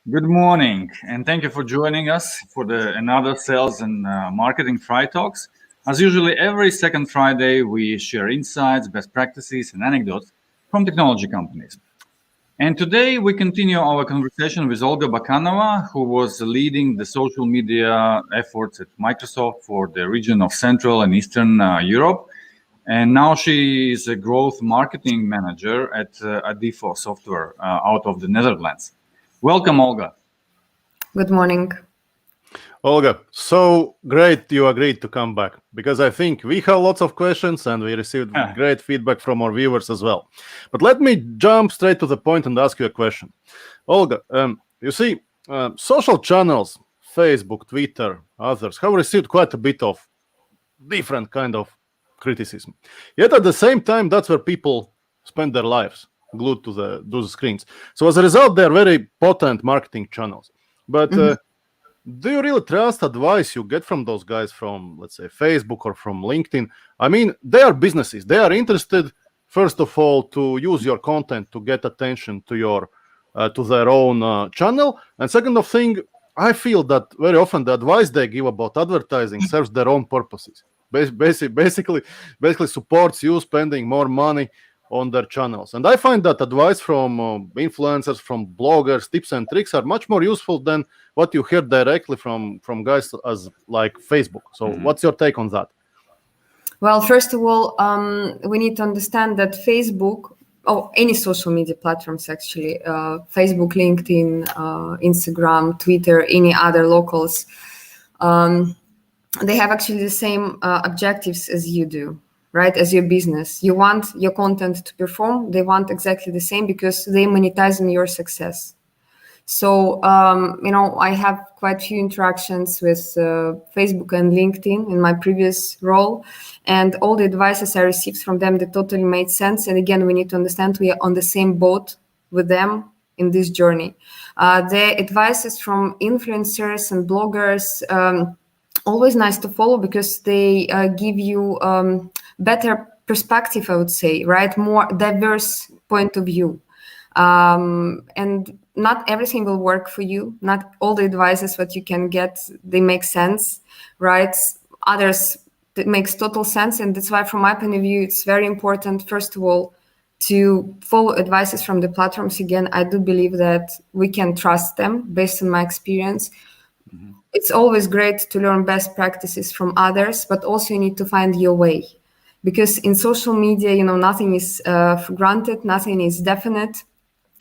Good morning, and thank you for joining us for another Sales and Marketing Fry Talks. As usually, every second Friday, we share insights, best practices, and anecdotes from technology companies. And today, we continue our conversation with Olga Bakanova, who was leading the social media efforts at Microsoft for the region of Central and Eastern Europe. And now she is a growth marketing manager at Adifo Software out of the Netherlands. Welcome, Olga. Good morning. Olga, so great you agreed to come back, because I think we have lots of questions and we received great feedback from our viewers as well. But let me jump straight to the point and ask you a question. Olga, you see, social channels, Facebook, Twitter, others, have received quite a bit of different kind of criticism. Yet at the same time, that's where people spend their lives, glued to those screens. So as a result, they're very potent marketing channels. But do you really trust advice you get from those guys from, let's say, Facebook or from LinkedIn? I mean, they are businesses. They are interested, first of all, to use your content to get attention to their own channel. And second of thing, I feel that very often the advice they give about advertising serves their own purposes. Basically supports you spending more money on their channels. And I find that advice from influencers, from bloggers, tips and tricks are much more useful than what you hear directly from guys as like Facebook. So what's your take on that? Well, first of all, we need to understand that Facebook, or any social media platforms actually, Facebook, LinkedIn, Instagram, Twitter, any other locals, they have actually the same objectives as you do, right? As your business. You want your content to perform. They want exactly the same because they monetize on your success. So, I have quite a few interactions with Facebook and LinkedIn in my previous role, and all the advices I received from them, they totally made sense. And again, we need to understand we are on the same boat with them in this journey. The advices from influencers and bloggers, always nice to follow because they give you better perspective, I would say, right? More diverse point of view. And not everything will work for you. Not all the advices that you can get, they make sense, right? Others, that makes total sense. And that's why, from my point of view, it's very important, first of all, to follow advices from the platforms. Again, I do believe that we can trust them based on my experience. It's always great to learn best practices from others, but also you need to find your way. Because in social media, nothing is for granted, nothing is definite.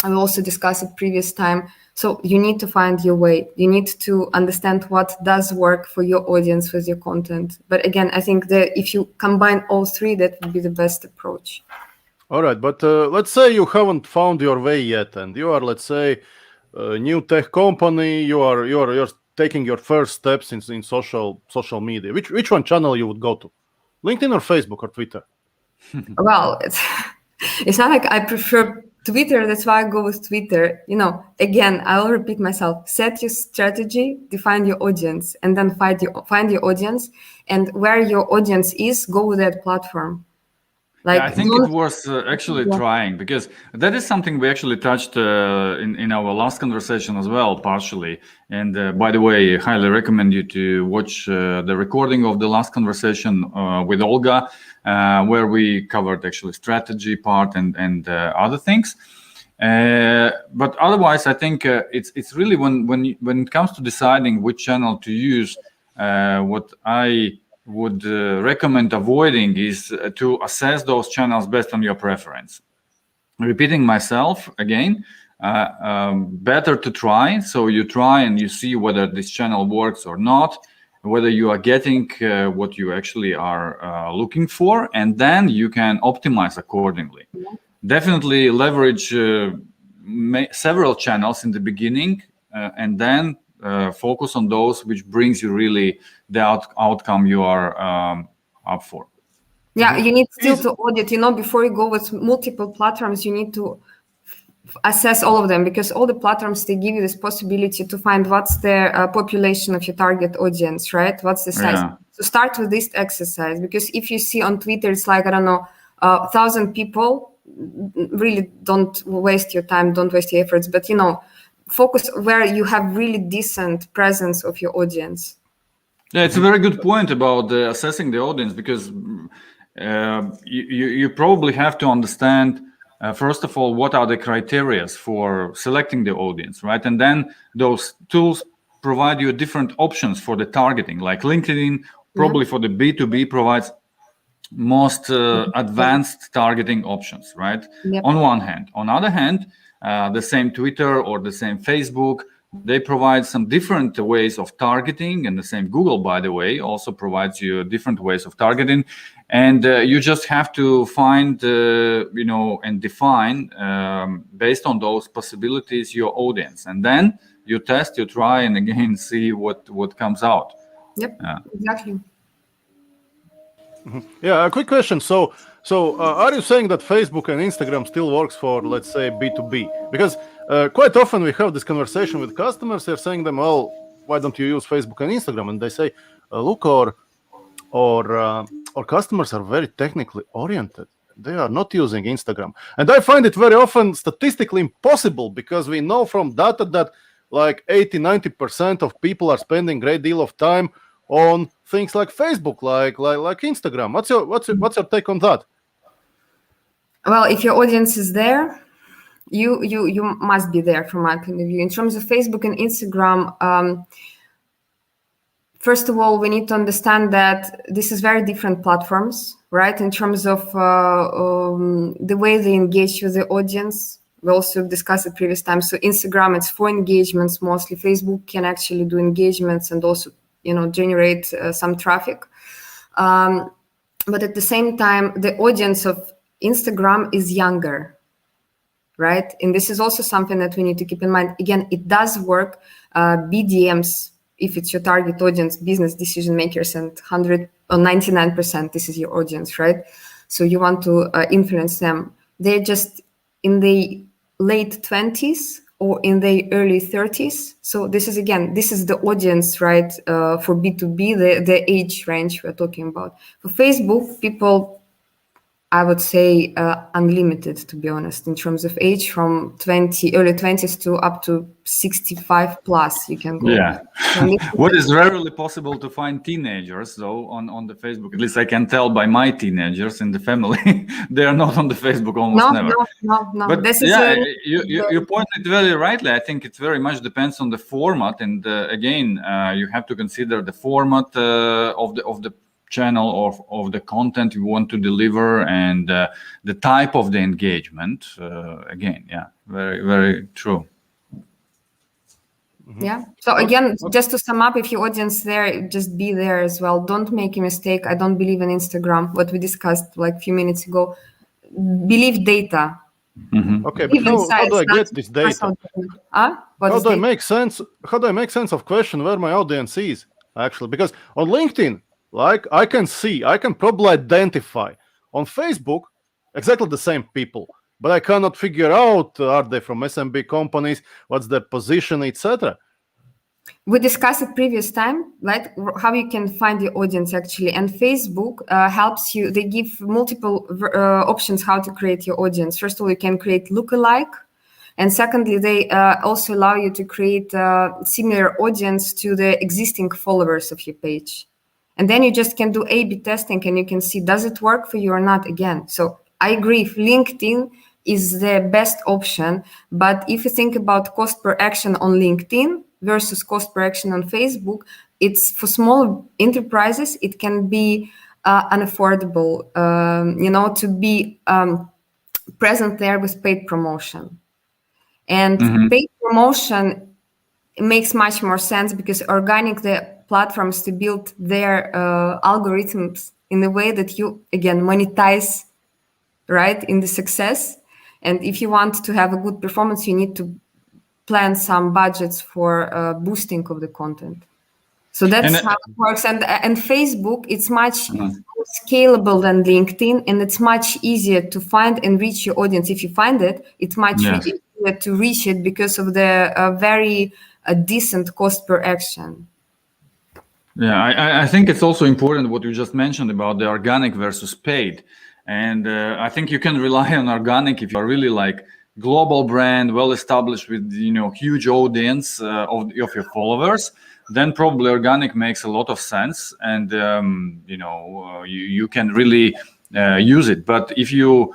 I also discussed it previous time. So you need to find your way. You need to understand what does work for your audience with your content. But again, I think that if you combine all three, that would be the best approach. All right, but let's say you haven't found your way yet, and you are, let's say, a new tech company. You're taking your first steps in social media. Which one channel you would go to? LinkedIn or Facebook or Twitter? Well, it's not like I prefer Twitter. That's why I go with Twitter. Again, I'll repeat myself. Set your strategy, define your audience, and then find your audience. And where your audience is, go with that platform. I think it was actually trying, because that is something we actually touched in our last conversation as well, partially. And by the way, I highly recommend you to watch the recording of the last conversation with Olga, where we covered actually strategy part and other things. But otherwise, I think it's really when it comes to deciding which channel to use, what I would recommend avoiding is to assess those channels based on your preference. Repeating myself again, better to try. So you try and you see whether this channel works or not, whether you are getting what you actually are looking for, and then you can optimize accordingly. Definitely leverage several channels in the beginning, and then focus on those which brings you really the outcome you are up for. Yeah, you need still to audit, before you go with multiple platforms, you need to assess all of them, because all the platforms, they give you this possibility to find what's the population of your target audience, right? What's the size? Yeah. So start with this exercise, because if you see on Twitter, it's like, 1,000 people, really don't waste your time, don't waste your efforts. But, focus where you have really decent presence of your audience. Yeah, it's a very good point about assessing the audience, because you probably have to understand, first of all, what are the criteria for selecting the audience, right? And then those tools provide you different options for the targeting, like LinkedIn, probably for the B2B, provides most advanced targeting options, right? Yep. On one hand. On the other hand, the same Twitter or the same Facebook, they provide some different ways of targeting, and the same Google, by the way, also provides you different ways of targeting. And you just have to find, and define, based on those possibilities, your audience. And then you test, you try, and again, see what comes out. Yep, exactly. Yeah, a quick question. So are you saying that Facebook and Instagram still works for, let's say, B2B? Because quite often we have this conversation with customers. They're saying them, well, why don't you use Facebook and Instagram? And they say, look, our customers are very technically oriented. They are not using Instagram. And I find it very often statistically impossible, because we know from data that like 80-90% of people are spending a great deal of time on things like Facebook, like Instagram. What's your take on that? Well, if your audience is there, you must be there, from my point of view. In terms of Facebook and Instagram, first of all, we need to understand that this is very different platforms, right? In terms of the way they engage with the audience. We also discussed it previous time. So Instagram, it's for engagements mostly. Facebook can actually do engagements and also generate some traffic. But at the same time, the audience of Instagram is younger, right? And this is also something that we need to keep in mind. Again, it does work. BDMs, if it's your target audience, business decision makers, and 100 or 99%, this is your audience, right? So you want to influence them. They're just in the late 20s or in the early 30s. So this is the audience, right? For B2B, the age range we're talking about. For Facebook, people, I would say unlimited, to be honest, in terms of age, from early 20s to up to 65 plus. You can go. Yeah. What is rarely possible to find teenagers, though, on the Facebook. At least I can tell by my teenagers in the family. They are not on the Facebook almost never. No. But this you pointed very rightly. I think it very much depends on the format. And again, you have to consider the format of the channel or of the content you want to deliver, and the type of the engagement. Again, yeah, very, very true. Yeah. So again, just to sum up, if your audience there, just be there as well. Don't make a mistake. I don't believe in Instagram, what we discussed like a few minutes ago. Believe data. Mm-hmm. Okay, but how do I get this data? How do I make sense of question where my audience is, actually? Because on LinkedIn, like I can probably identify. On Facebook, exactly the same people, but I cannot figure out, are they from SMB companies, what's their position, etc. We discussed it previous time, like how you can find your audience actually. And Facebook helps you. They give multiple options how to create your audience. First of all, you can create lookalike. And secondly, they also allow you to create a similar audience to the existing followers of your page. And then you just can do A/B testing, and you can see, does it work for you or not again? So I agree, LinkedIn is the best option. But if you think about cost per action on LinkedIn versus cost per action on Facebook, it's for small enterprises, it can be unaffordable, to be present there with paid promotion. And paid promotion makes much more sense, because organic, the platforms to build their algorithms in a way that you, again, monetize, right, in the success. And if you want to have a good performance, you need to plan some budgets for boosting of the content. So that's how it works. And Facebook, it's much more scalable than LinkedIn, and it's much easier to find and reach your audience. If you find it, it's much easier to reach it because of the very decent cost per action. Yeah, I think it's also important what you just mentioned about the organic versus paid. And I think you can rely on organic if you are really like global brand, well established with huge audience of your followers, then probably organic makes a lot of sense, and you can really use it. But if you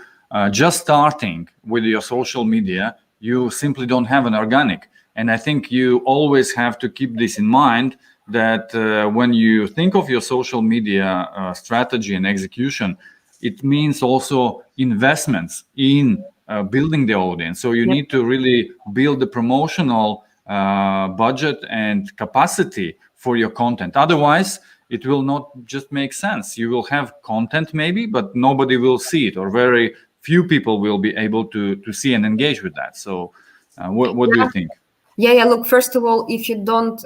just starting with your social media, you simply don't have an organic. And I think you always have to keep this in mind, that when you think of your social media strategy and execution, it means also investments in building the audience. So you need to really build the promotional budget and capacity for your content. Otherwise, it will not just make sense. You will have content maybe, but nobody will see it, or very few people will be able to see and engage with that. So what do you think? Yeah. Look, first of all, if you don't,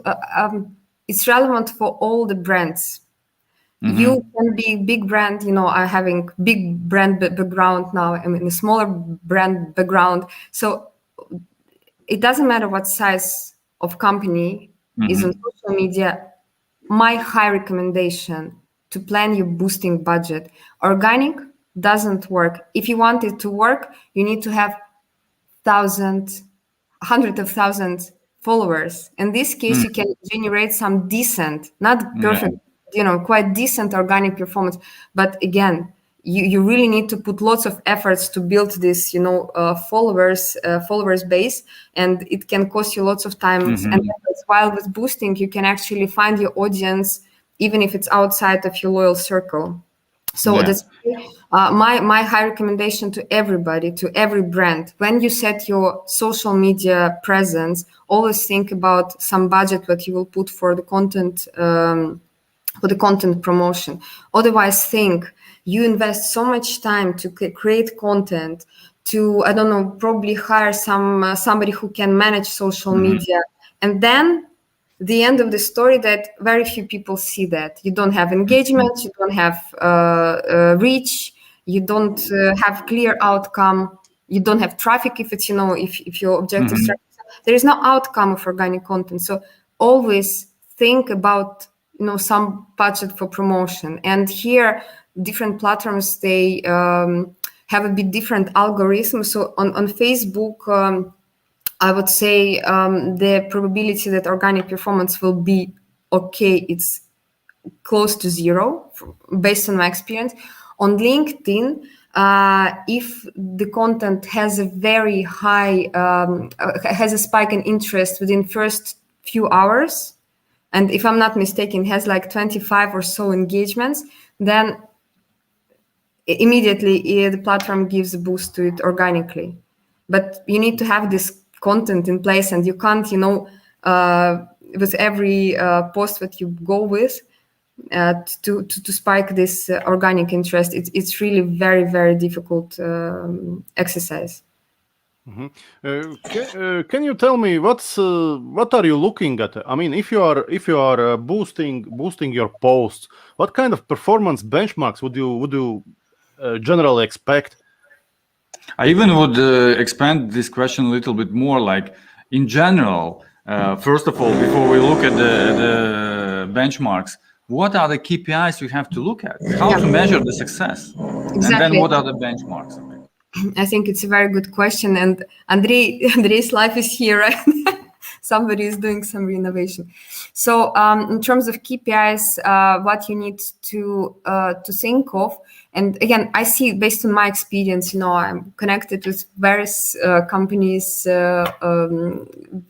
it's relevant for all the brands. You can be big brand, I'm having big brand background now. I'm in a smaller brand background. So it doesn't matter what size of company is on social media. My high recommendation to plan your boosting budget. Organic doesn't work. If you want it to work, you need to have hundreds of thousands followers. In this case, you can generate some decent, not perfect, quite decent organic performance. But again, you really need to put lots of efforts to build this, followers base, and it can cost you lots of time. And while with boosting, you can actually find your audience, even if it's outside of your loyal circle. So that's my high recommendation to everybody, to every brand. When you set your social media presence, always think about some budget that you will put for the content, promotion. Otherwise, think you invest so much time to create content, to probably hire somebody who can manage social media, and then the end of the story that very few people see that. You don't have engagement, you don't have reach, you don't have clear outcome, you don't have traffic if it's, if your objective is there is no outcome of organic content. So always think about, some budget for promotion. And here, different platforms, they have a bit different algorithms. So on Facebook, I would say the probability that organic performance will be okay, it's close to zero, based on my experience. On LinkedIn, if the content has a very high, has a spike in interest within first few hours, and if I'm not mistaken, has like 25 or so engagements, then immediately the platform gives a boost to it organically. But you need to have this content in place, and you can't, with every post that you go with, to spike this organic interest. It's really very, very difficult exercise. Can you tell me what are you looking at? I mean, if you are boosting your posts, what kind of performance benchmarks would you generally expect? I even would expand this question a little bit more. Like, in general, first of all, before we look at the benchmarks, what are the KPIs you have to look at? How to measure the success? Exactly. And then what are the benchmarks? I think it's a very good question. And Andrei's life is here, right? Somebody is doing some renovation. So in terms of KPIs, what you need to think of, and again, I see based on my experience, I'm connected with various companies,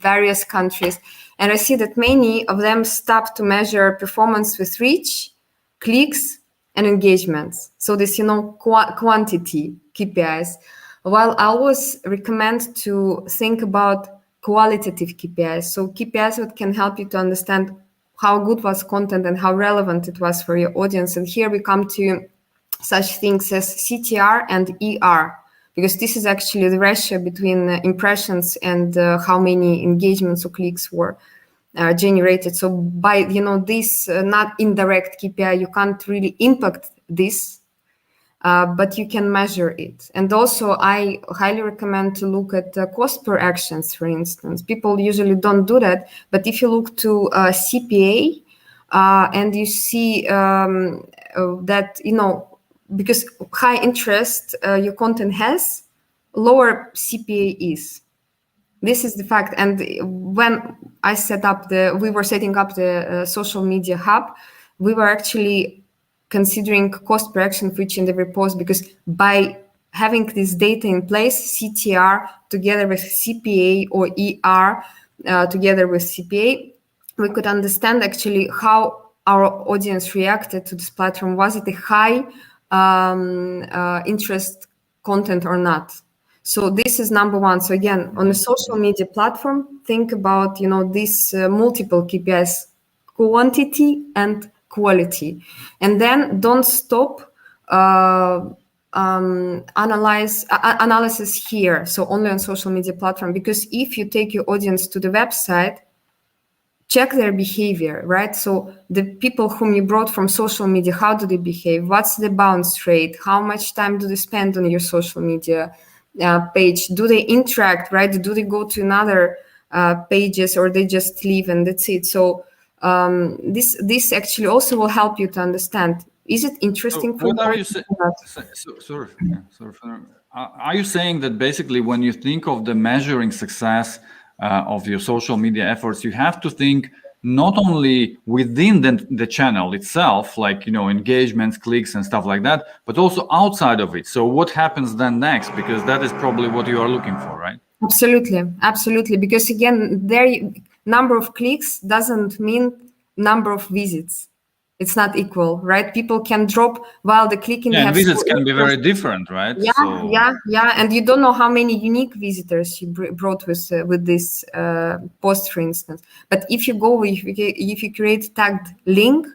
various countries, and I see that many of them stop to measure performance with reach, clicks, and engagements. So this, quantity KPIs. While I always recommend to think about qualitative KPIs. So KPIs that can help you to understand how good was content and how relevant it was for your audience. And here we come to such things as CTR and ER, because this is actually the ratio between impressions and how many engagements or clicks were generated. So by, this not indirect KPI, you can't really impact this, but you can measure it. And also I highly recommend to look at cost per actions, for instance. People usually don't do that, but if you look to CPA and you see that, because high interest your content has, lower CPA is. This is the fact. And when I we were setting up the social media hub, we were actually considering cost per action for each and every post, because by having this data in place, CTR together with CPA or ER together with CPA, we could understand actually how our audience reacted to this platform. Was it a high interest content or not? So this is number one. So again, on a social media platform, think about, these multiple KPIs, quantity and quality. And then don't stop analysis here. So only on social media platform, because if you take your audience to the website, check their behavior, right? So the people whom you brought from social media, how do they behave? What's the bounce rate? How much time do they spend on your social media page? Do they interact, right? Do they go to another pages, or they just leave and that's it? So this actually also will help you to understand, is it interesting for what are you saying? Are you saying that basically when you think of the measuring success of your social media efforts, you have to think not only within the channel itself, like, engagements, clicks and stuff like that, but also outside of it? So what happens then next? Because that is probably what you are looking for, right? Absolutely. Because again, number of clicks doesn't mean number of visits. It's not equal, right? People can drop while the clicking. Yeah, and visits can be very different, right? Yeah. And you don't know how many unique visitors you brought with this post, for instance. But if you create tagged link,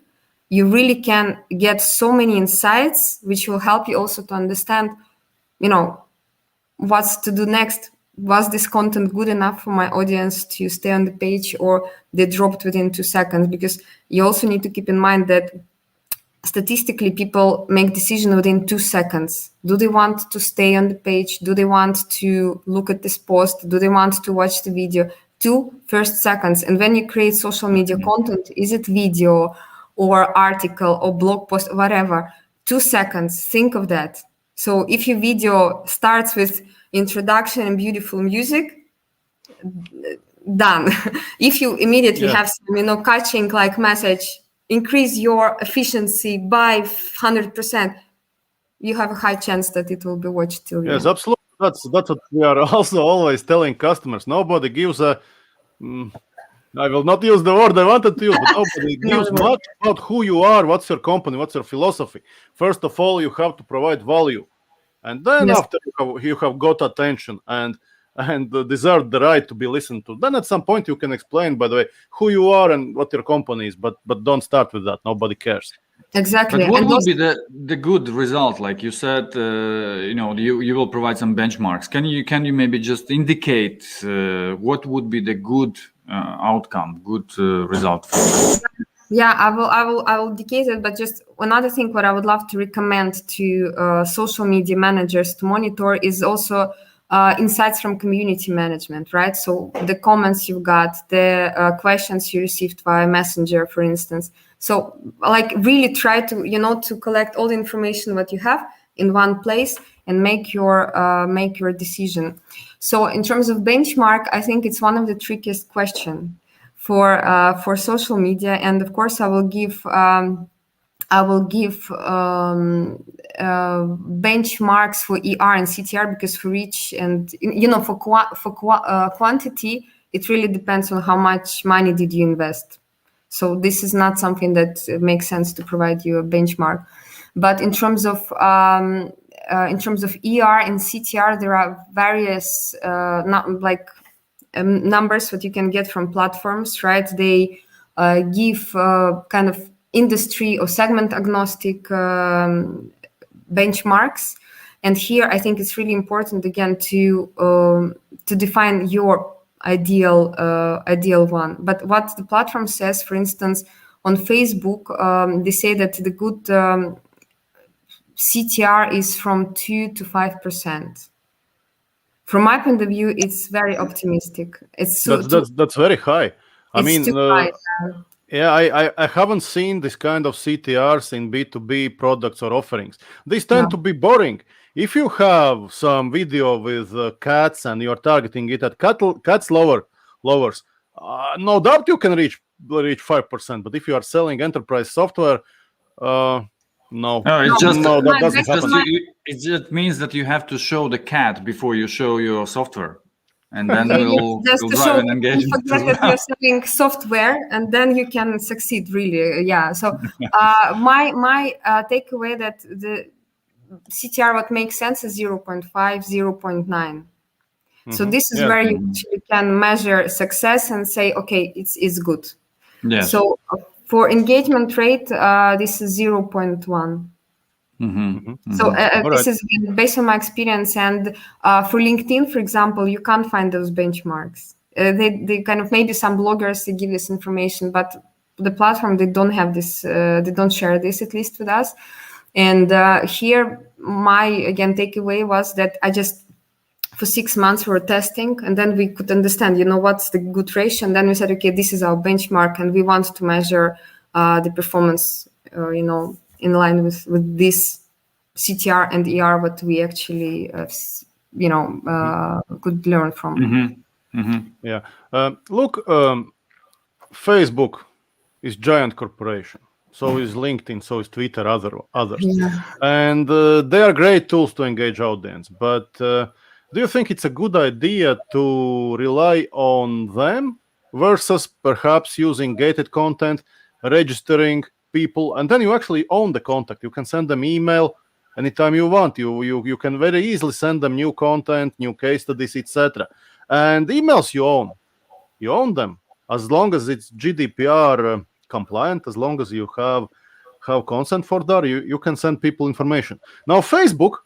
you really can get so many insights, which will help you also to understand, what's to do next. Was this content good enough for my audience to stay on the page, or they dropped within 2 seconds? Because you also need to keep in mind that statistically people make decision within 2 seconds. Do they want to stay on the page? Do they want to look at this post? Do they want to watch the video? 2 first seconds. And when you create social media content, is it video or article or blog post, whatever, 2 seconds, think of that. So if your video starts with introduction and beautiful music, done. If you immediately have some, catching like message, increase your efficiency by 100%, you have a high chance that it will be watched till Yes, absolutely. That's what we are also always telling customers. Nobody gives I will not use the word I wanted to use, but nobody gives much about who you are, what's your company, what's your philosophy. First of all, you have to provide value. And then after you have got attention and deserve the right to be listened to, then at some point you can explain, by the way, who you are and what your company is, but don't start with that. Nobody cares. Exactly. But what would be the good result? Like you said, you will provide some benchmarks. Can you maybe just indicate what would be the good outcome, good result for you? Yeah, I will indicate it, but just another thing what I would love to recommend to social media managers to monitor is also insights from community management, right? So the comments you've got, the questions you received via Messenger, for instance. So like really try to, to collect all the information what you have in one place and make your decision. So in terms of benchmark, I think it's one of the trickiest questions for social media, and of course I will give benchmarks for ER and CTR, because for each and for quantity it really depends on how much money did you invest. So this is not something that makes sense to provide you a benchmark. But in terms of ER and CTR, there are various numbers that you can get from platforms, right? They give kind of industry or segment agnostic benchmarks. And here I think it's really important again to define your ideal one. But what the platform says, for instance, on Facebook, they say that the good CTR is from 2 to 5%. From my point of view, it's very optimistic. That's very high. I mean, I haven't seen this kind of CTRs in B2B products or offerings. These tend to be boring. if you have some video with cats and you're targeting it at cats lovers, no doubt you can reach 5%. But if you are selling enterprise software, no, it's just that doesn't happen. It just means that you have to show the cat before you show your software, and then Okay, we'll just to drive show an engagement. that you're selling software, and then you can succeed really. Yeah. So my takeaway that the CTR what makes sense is 0.5, 0.9. So this is where you actually can measure success and say, okay, it's good. Yes. So for engagement rate, this is 0.1. So this is based on my experience, and for LinkedIn, for example, you can't find those benchmarks. They kind of, maybe some bloggers, they give this information, but the platform, they don't have this, they don't share this, at least with us. And here, my, again, takeaway was that I just, for 6 months, we were testing, and then we could understand, what's the good ratio. And then we said, okay, this is our benchmark, and we want to measure the performance, in line with this CTR and ER, what we actually, could learn from. Yeah. Look, Facebook is giant corporation. So is LinkedIn, so is Twitter, others. Yeah. And they are great tools to engage audience. But do you think it's a good idea to rely on them versus perhaps using gated content, registering people, and then you actually own the contact? You can send them email anytime you want. You can very easily send them new content, new case studies, etc. And emails you own them as long as it's GDPR compliant, as long as you have consent for that, you can send people information. Now Facebook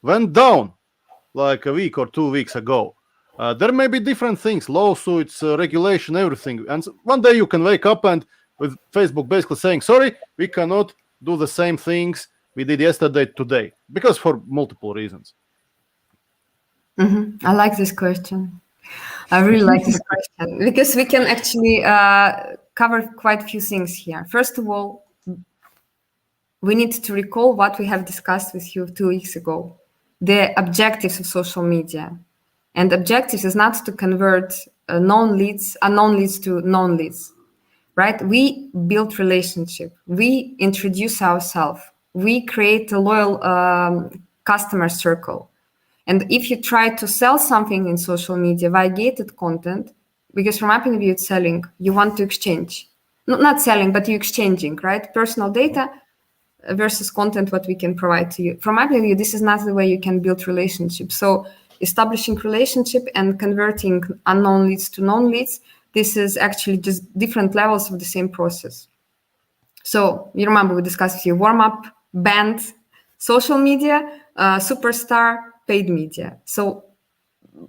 went down like a week or 2 weeks ago. There may be different things, lawsuits, regulation, everything. And one day you can wake up and with Facebook basically saying, sorry, we cannot do the same things we did yesterday today, because for multiple reasons. I like this question. I really like this question because we can actually cover quite a few things here. First of all, we need to recall what we have discussed with you 2 weeks ago, the objectives of social media. And objectives is not to convert unknown leads to known leads, right? We build relationship. We introduce ourselves. We create a loyal customer circle. And if you try to sell something in social media via gated content, because from my point of view, it's selling, you want to exchange. Not selling, but you're exchanging, right? Personal data versus content, what we can provide to you. From my point of view, this is not the way you can build relationships. So establishing relationship and converting unknown leads to known leads, this is actually just different levels of the same process. So you remember we discussed with you warm-up, band, social media, superstar, paid media. So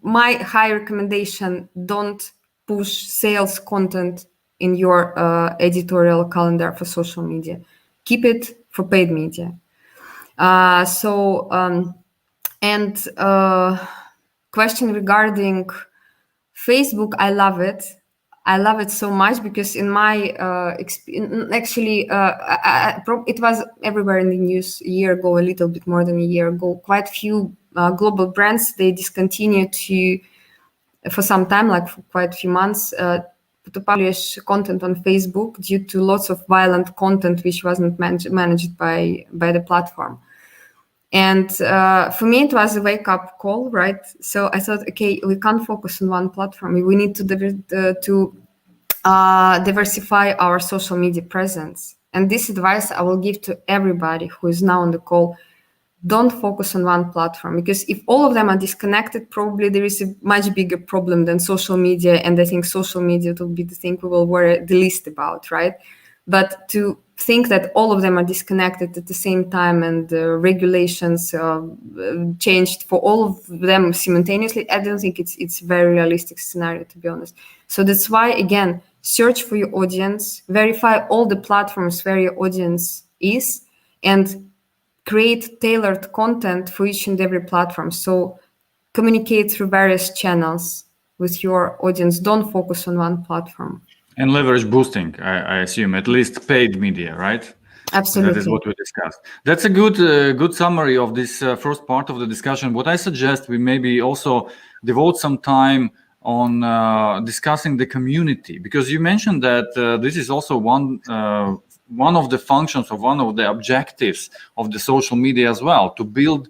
my high recommendation, don't push sales content in your editorial calendar for social media. Keep it for paid media. Question regarding Facebook, I love it. I love it so much because in my it was everywhere in the news a year ago, a little bit more than a year ago. Quite few global brands, they discontinued for some time, like for quite a few months, to publish content on Facebook due to lots of violent content which wasn't managed by the platform. And for me, it was a wake-up call, right? So I thought, okay, we can't focus on one platform. We need to diversify our social media presence. And this advice I will give to everybody who is now on the call. Don't focus on one platform, because if all of them are disconnected, probably there is a much bigger problem than social media. And I think social media will be the thing we will worry the least about, right? But to think that all of them are disconnected at the same time and regulations changed for all of them simultaneously, I don't think it's a very realistic scenario, to be honest. So that's why, again, search for your audience, verify all the platforms where your audience is, and create tailored content for each and every platform. So communicate through various channels with your audience. Don't focus on one platform. And leverage boosting, I assume, at least paid media, right? Absolutely. That is what we discussed. That's a good summary of this first part of the discussion. What I suggest, we maybe also devote some time on discussing the community, because you mentioned that this is also one of the functions or one of the objectives of the social media as well, to build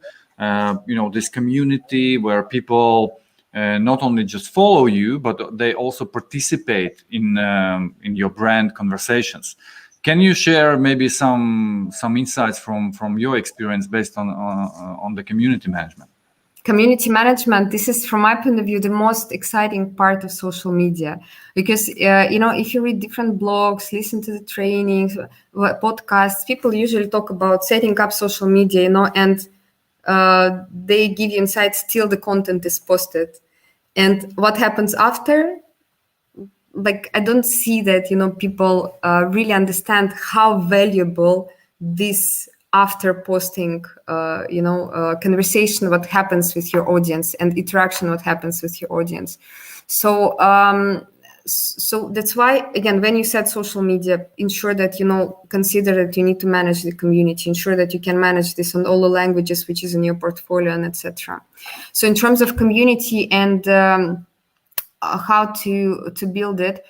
this community where people not only just follow you, but they also participate in your brand conversations. Can you share maybe some insights from your experience based on the community management? Community management, this is, from my point of view, the most exciting part of social media, because if you read different blogs, listen to the trainings, podcasts, people usually talk about setting up social media, and they give you insights till the content is posted. And what happens after, like, I don't see that people really understand how valuable this after posting conversation, what happens with your audience, and interaction, what happens with your audience. So so that's why, again, when you set social media, ensure that consider that you need to manage the community, ensure that you can manage this on all the languages which is in your portfolio, and etc. So in terms of community and how to build it,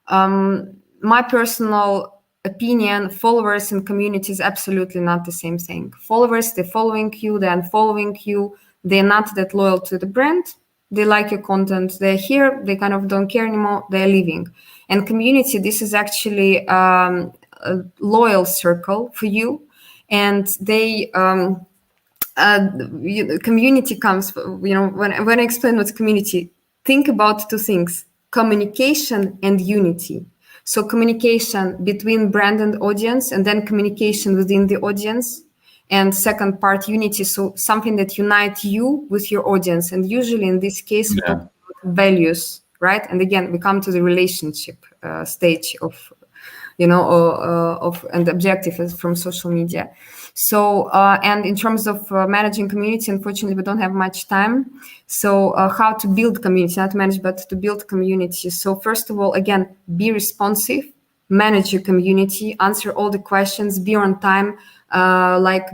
my personal opinion, followers and community is absolutely not the same thing. Followers, they're following you, they're unfollowing you, they're not that loyal to the brand, they like your content, they're here, they kind of don't care anymore, they're leaving. And community, this is actually a loyal circle for you, and they community comes, when I explain what's community, think about two things: communication and unity. So communication between brand and audience, and then communication within the audience. And second part, unity, so something that unites you with your audience. And usually in this case, we talk about values, right? And again, we come to the relationship stage of, and objective from social media. So, and in terms of managing community, unfortunately, we don't have much time. So how to build community, not to manage, but to build community. So first of all, again, be responsive, manage your community, answer all the questions, be on time,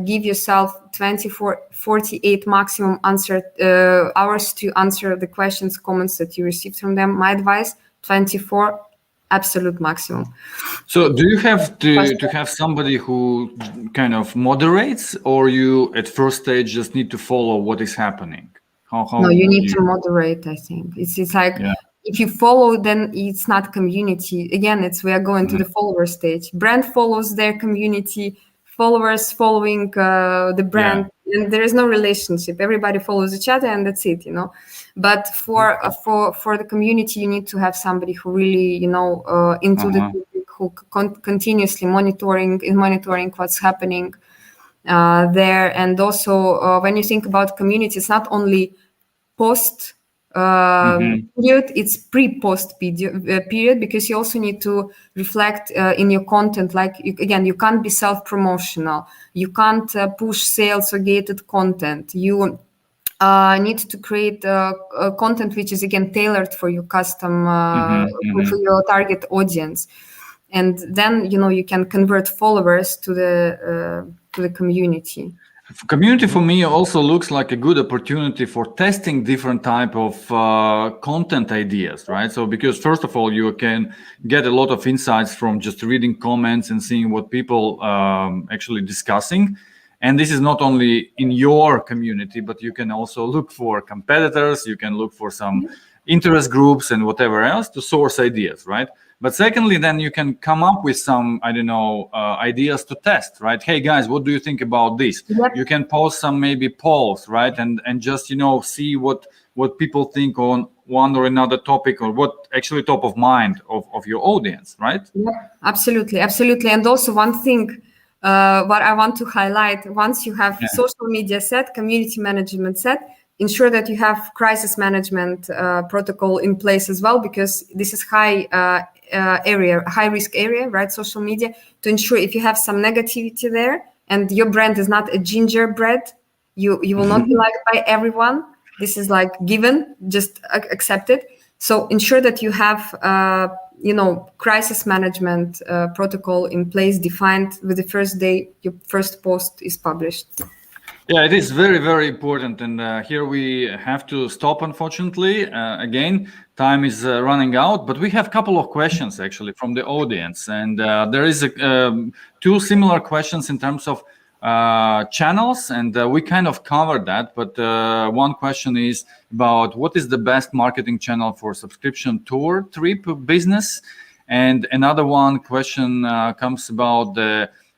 give yourself 48 maximum hours to answer the questions, comments that you received from them. My advice, 24 absolute maximum. So do you have to have somebody who kind of moderates, or you at first stage just need to follow what is happening? No, you need to moderate, I think. It's like, if you follow, then it's not community. Again, we are going to the follower stage. Brand follows their community, followers following the brand, and there is no relationship. Everybody follows each other, and that's it, But for the community, you need to have somebody who really, into the topic, who continuously monitoring what's happening there. And also, when you think about community, it's not only post period, it's pre-post period, because you also need to reflect in your content. Like, you can't be self-promotional, you can't push sales or gated content. You need to create content which is, again, tailored for your custom for your target audience, and then you can convert followers to the community. Community for me also looks like a good opportunity for testing different type of content ideas, right? So because first of all, you can get a lot of insights from just reading comments and seeing what people actually discussing. And this is not only in your community, but you can also look for competitors, you can look for some interest groups and whatever else to source ideas, right? But secondly, then you can come up with some, ideas to test, right? Hey guys, what do you think about this? Yep. You can post some maybe polls, right? And just, see what people think on one or another topic, or what actually top of mind of your audience, right? Yep, absolutely. And also one thing, what I want to highlight, once you have social media set, community management set, ensure that you have crisis management protocol in place as well, because this is high risk area, right? Social media, to ensure if you have some negativity there and your brand is not a gingerbread, you will not be liked by everyone. This is like given, just accept it. So ensure that you have crisis management protocol in place, defined with the first day your first post is published. Yeah, it is very, very important. And here we have to stop, unfortunately. Again, time is running out, but we have a couple of questions actually from the audience. And there is two similar questions in terms of channels, and we kind of covered that. But one question is about what is the best marketing channel for subscription tour trip business? And another one question comes about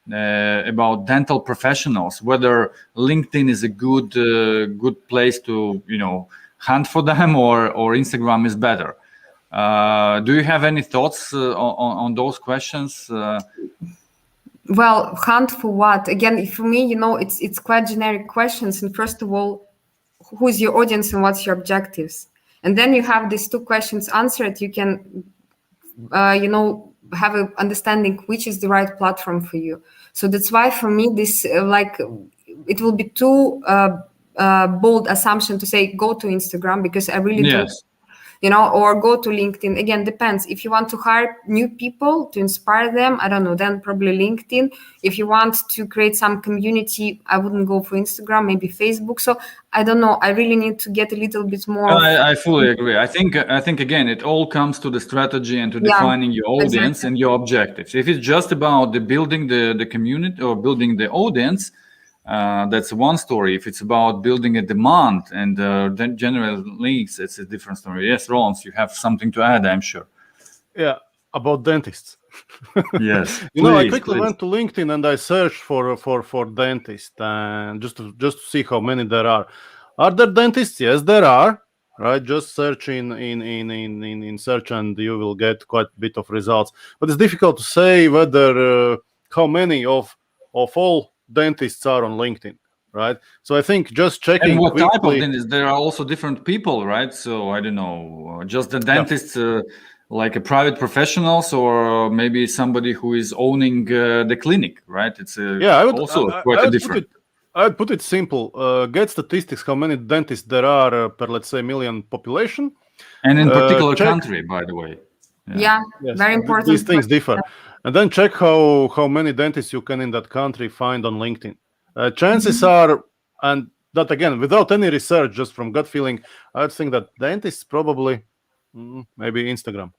about dental professionals, whether LinkedIn is a good place to hunt for them, or Instagram is better. Do you have any thoughts on those questions? Well, hunt for what? Again, for me, it's quite generic questions. And first of all, who's your audience and what's your objectives? And then you have these two questions answered. You can, have an understanding which is the right platform for you. So that's why for me, this it will be too bold assumption to say go to Instagram, because I really do. Or go to LinkedIn. Again, depends. If you want to hire new people to inspire them, I don't know, then probably LinkedIn. If you want to create some community, I wouldn't go for Instagram, maybe Facebook. So I don't know. I really need to get a little bit more. I fully agree. I think again, it all comes to the strategy and to defining your audience and your objectives. If it's just about building the community or building the audience, that's one story. If it's about building a demand and then generate links, it's a different story. Yes, Roland, you have something to add, I'm sure. Yeah, about dentists. Yes. I quickly went to LinkedIn and I searched for dentists, and just to see how many there are. Are there dentists? Yes, there are. Right, just search in search and you will get quite a bit of results. But it's difficult to say whether how many of all dentists are on LinkedIn, right? So I think just checking. And what quickly, type of dentists? There are also different people, right? So I don't know, just the dentists, like a private professionals, or maybe somebody who is owning the clinic, right? It's quite different. I'd put it simple. Get statistics how many dentists there are per, let's say, million population. And in particular country, by the way. Yes, very important. These things differ. And then check how many dentists you can in that country find on LinkedIn. Chances are, and that again, without any research, just from gut feeling, I think that dentists probably, maybe Instagram.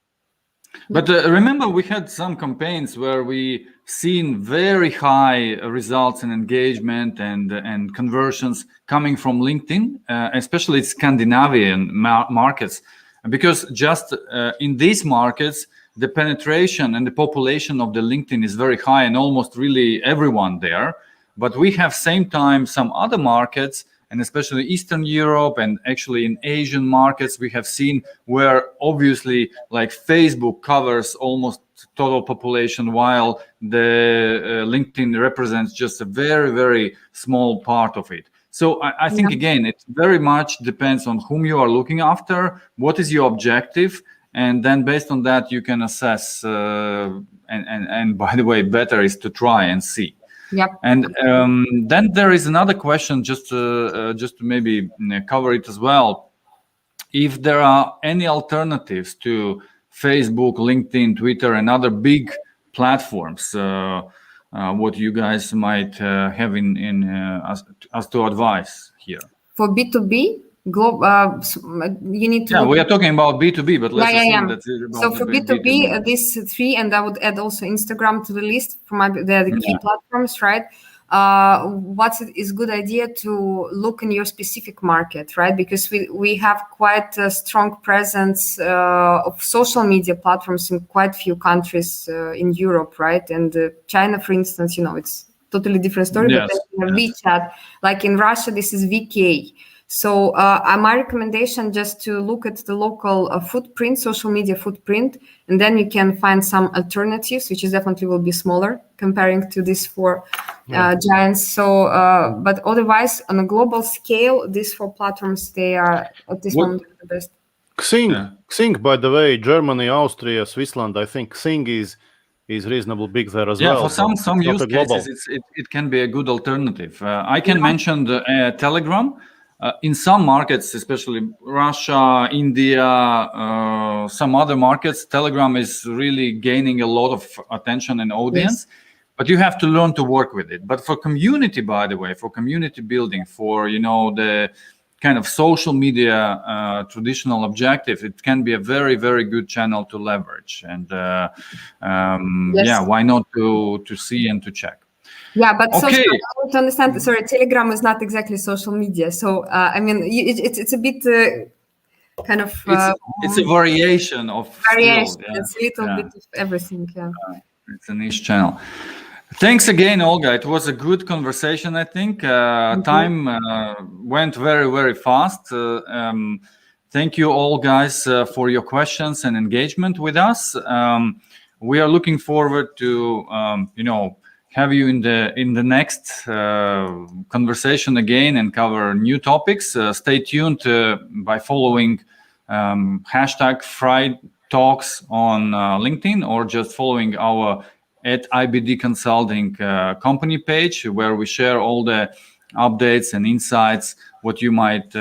But remember, we had some campaigns where we seen very high results in engagement and conversions coming from LinkedIn, especially Scandinavian markets, because just in these markets, the penetration and the population of the LinkedIn is very high and almost really everyone there. But we have same time some other markets, and especially Eastern Europe and actually in Asian markets, we have seen where obviously like Facebook covers almost total population, while the LinkedIn represents just a very, very small part of it. So I think, again, it very much depends on whom you are looking after, what is your objective, and then based on that, you can assess. And by the way, better is to try and see. Yep. And then there is another question, just to maybe cover it as well. If there are any alternatives to Facebook, LinkedIn, Twitter, and other big platforms, what you guys might have as to advise here for B2B. You need to. Yeah, we are talking about B2B, but let's assume that's about so for B2B, these three, and I would add also Instagram to the list for they're the key platforms, right? What is good idea to look in your specific market, right? Because we have quite a strong presence of social media platforms in quite few countries in Europe, right? And China, for instance, it's totally different story. Yes. But WeChat, like in Russia, this is VK. So my recommendation just to look at the local footprint, social media footprint, and then you can find some alternatives, which is definitely will be smaller comparing to these four giants. So, but otherwise, on a global scale, these four platforms, they are at this moment the best. Xing, by the way, Germany, Austria, Switzerland, I think Xing is reasonably big there as well. Yeah, for some use cases, it can be a good alternative. I can mention the Telegram. in some markets, especially Russia, India, some other markets, Telegram is really gaining a lot of attention and audience. Yes. But you have to learn to work with it. But for community, by the way, for community building, for the kind of social media traditional objective, it can be a very, very good channel to leverage. And yes. Yeah, why not to see and to check? Yeah, but okay. I want to understand. Sorry, Telegram is not exactly social media. So I mean, it's a bit kind of. It's a variation of. Variation. Still, yeah. It's a little bit of everything. Yeah. It's a niche channel. Thanks again, Olga. It was a good conversation. I think time went very, very fast. Thank you all, guys, for your questions and engagement with us. We are looking forward to have you in the next conversation again and cover new topics. Stay tuned by following hashtag Friday Talks on LinkedIn, or just following our @ibd-consulting company page, where we share all the updates and insights, what you might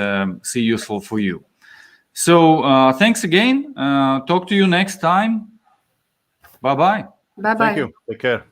see useful for you. So thanks again. Talk to you next time. Bye-bye. Bye-bye. Thank you. Take care.